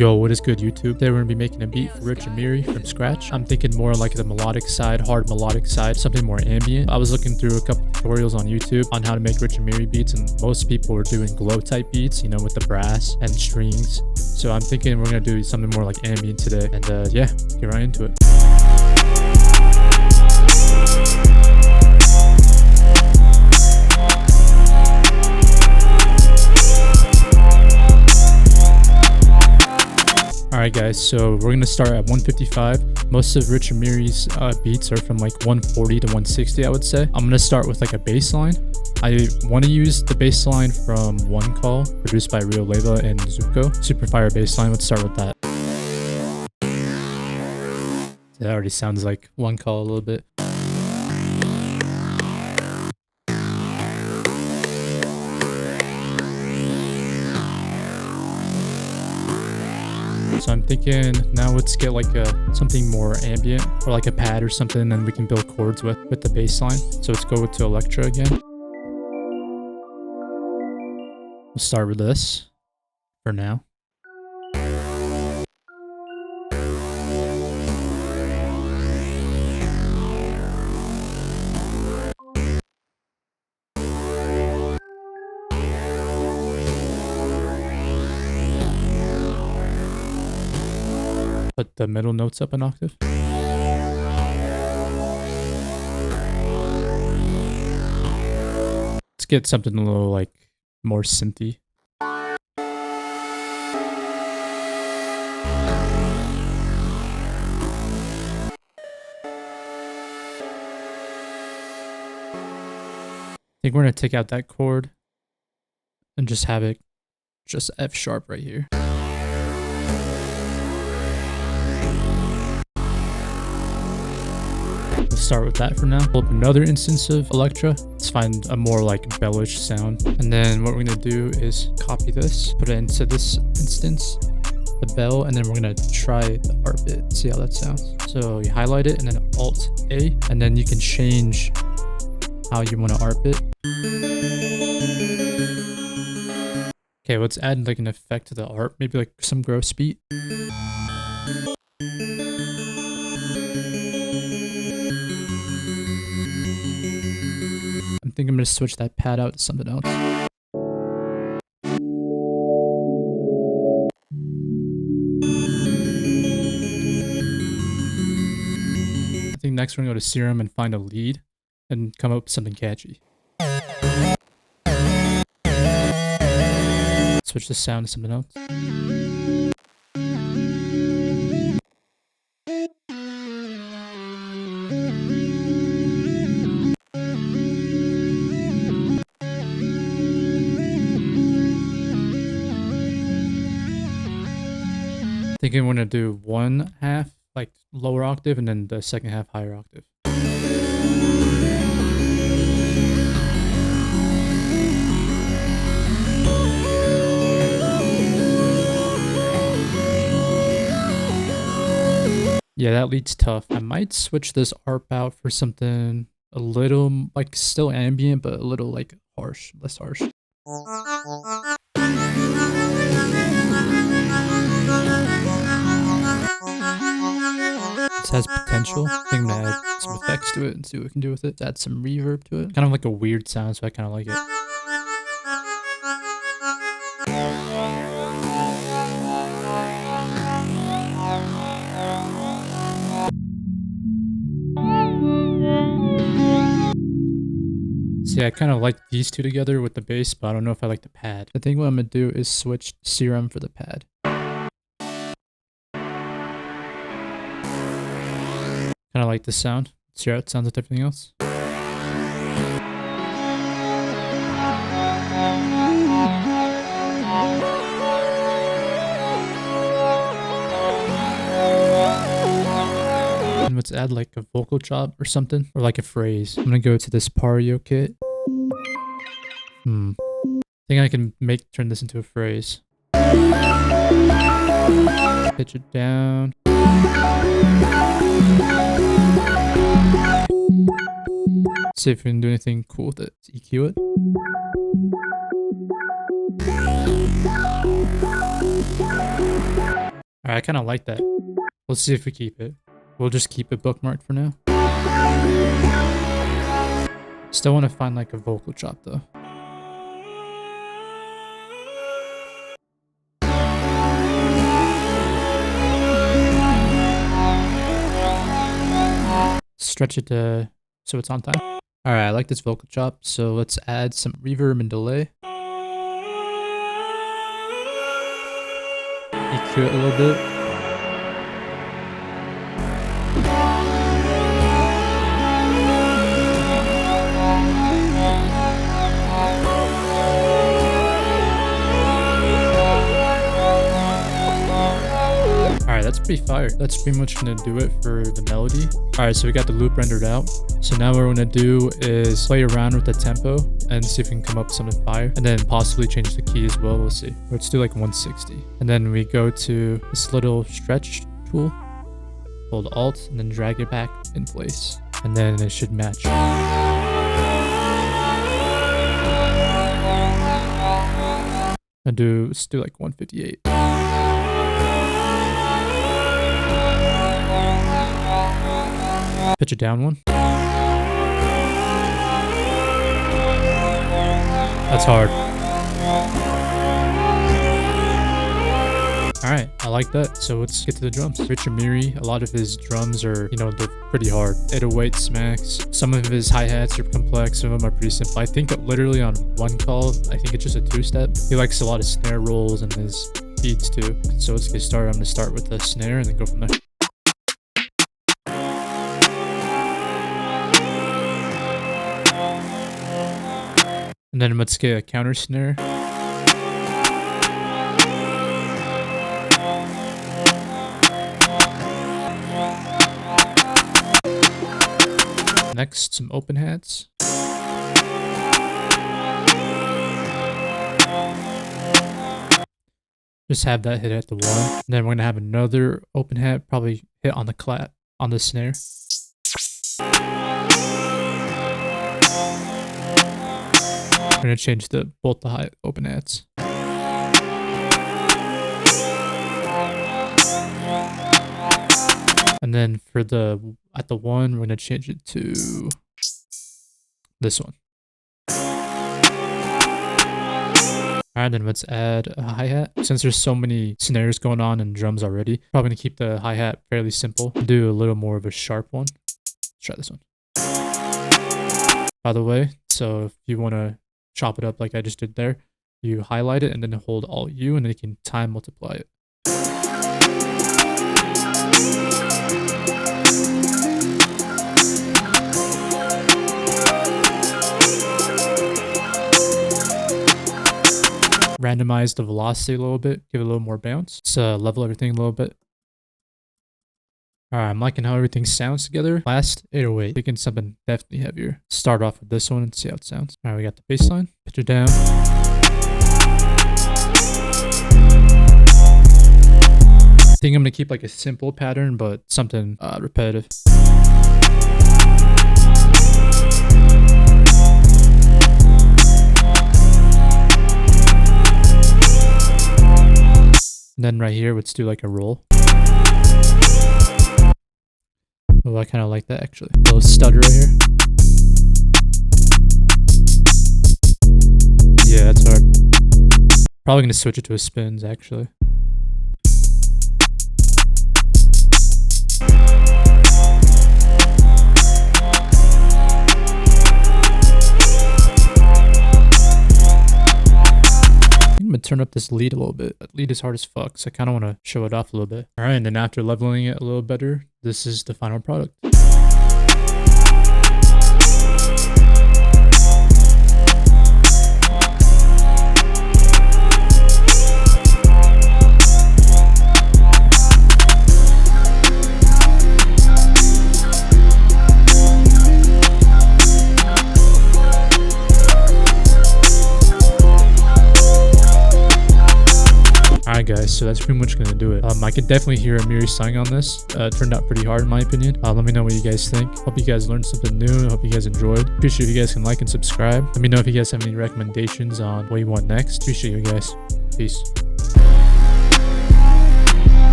Yo, what is good, YouTube? Today we're gonna be making a beat for Rich AMIRI from scratch. I'm thinking more like the melodic side, hard melodic side, something more ambient. I was looking through a couple tutorials on YouTube on how to make Rich AMIRI beats, and most people were doing glow type beats, you know, with the brass and strings. So I'm thinking we're gonna do something more like ambient today, and yeah, get right into it. Alright guys, so we're going to start at 155. Most of Rich AMIRI's beats are from like 140 to 160, I would say. I'm going to start with like a bass line. I want to use the bass line from One Call, produced by Rio Leva and Zuko. Super fire bass line. Let's start with that. That already sounds like One Call a little bit. So I'm thinking now let's get like something more ambient or like a pad or something, and then we can build chords with the bass line. So let's go to Electro again. We'll start with this for now. Put the middle notes up an octave. Let's get something a little like more synthy. I think we're gonna take out that chord and just have it just F sharp right here. Start with that for now. Pull up another instance of Electra. Let's find a more like bellish sound. And then what we're gonna do is copy this, put it into this instance, the bell, and then we're gonna try the ARP bit, see how that sounds. So you highlight it and then Alt A, and then you can change how you want to ARP it. Okay, let's add like an effect to the ARP, maybe like some gross beat. I think I'm going to switch that pad out to something else. I think next we're going to go to Serum and find a lead and come up with something catchy. Switch the sound to something else. Thinking we're gonna do one half like lower octave and then the second half higher octave. Yeah, that lead's tough. I might switch this ARP out for something a little like still ambient, but a little like harsh, less harsh. This has potential. I think I'm gonna add some effects to it and see what we can do with it. Add some reverb to it. Kind of like a weird sound, so I kind of like it. See, I kind of like these two together with the bass, but I don't know if I like the pad. I think what I'm gonna do is switch Serum for the pad. Kind of like the sound. See how it sounds with everything else. And let's add like a vocal chop or something, or like a phrase. I'm gonna go to this Pario kit. I think I can turn this into a phrase. Pitch it down. See if we can do anything cool with it. Let's EQ it. Alright, I kind of like that. Let's see if we keep it. We'll just keep it bookmarked for now. Still want to find like a vocal chop though. Stretch it to so it's on time. Alright, I like this vocal chop, so let's add some reverb and delay. EQ it a little bit. Alright, that's pretty fire. That's pretty much gonna do it for the melody. Alright, so we got the loop rendered out. So now what we're gonna do is play around with the tempo and see if we can come up with something fire. And then possibly change the key as well, we'll see. Let's do like 160. And then we go to this little stretch tool. Hold Alt and then drag it back in place. And then it should match. Let's do like 158. Pitch it down one. That's hard. Alright, I like that. So let's get to the drums. Rich AMIRI, a lot of his drums are, you know, they're pretty hard. 808 smacks. Some of his hi-hats are complex, some of them are pretty simple. I think literally on one call, I think it's just a two-step. He likes a lot of snare rolls in his beats too. So let's get started. I'm going to start with the snare and then go from there. And then let's get a counter snare. Next, some open hats. Just have that hit at the one. And then we're gonna have another open hat, probably hit on the clap on the snare. We're gonna change both the high open hats. And then for at the one, we're gonna change it to this one. Alright, then let's add a hi-hat. Since there's so many snares going on and drums already, probably gonna keep the hi-hat fairly simple. Do a little more of a sharp one. Let's try this one. By the way, so if you wanna chop it up like I just did there, you highlight it and then hold Alt U and then you can time multiply it. Randomize the velocity a little bit, give it a little more bounce. Let's level everything a little bit. Alright, I'm liking how everything sounds together. Last 808, thinking something definitely heavier. Start off with this one and see how it sounds. Alright, we got the bass line. Pitch it down. I think I'm gonna keep like a simple pattern, but something repetitive. And then right here, let's do like a roll. Oh, I kind of like that actually. A little stutter right here. Yeah, that's hard. Probably gonna switch it to a spins actually. I'm gonna turn up this lead a little bit. That lead is hard as fuck, so I kind of want to show it off a little bit. All right, and then after leveling it a little better, this is the final product. Alright guys, so that's pretty much gonna do it. I could definitely hear AMIRI sing on this. It turned out pretty hard in my opinion. Let me know what you guys think. Hope you guys learned something new. Hope you guys enjoyed. Appreciate if you guys can like and subscribe. Let me know if you guys have any recommendations on what you want next. Appreciate you guys. Peace.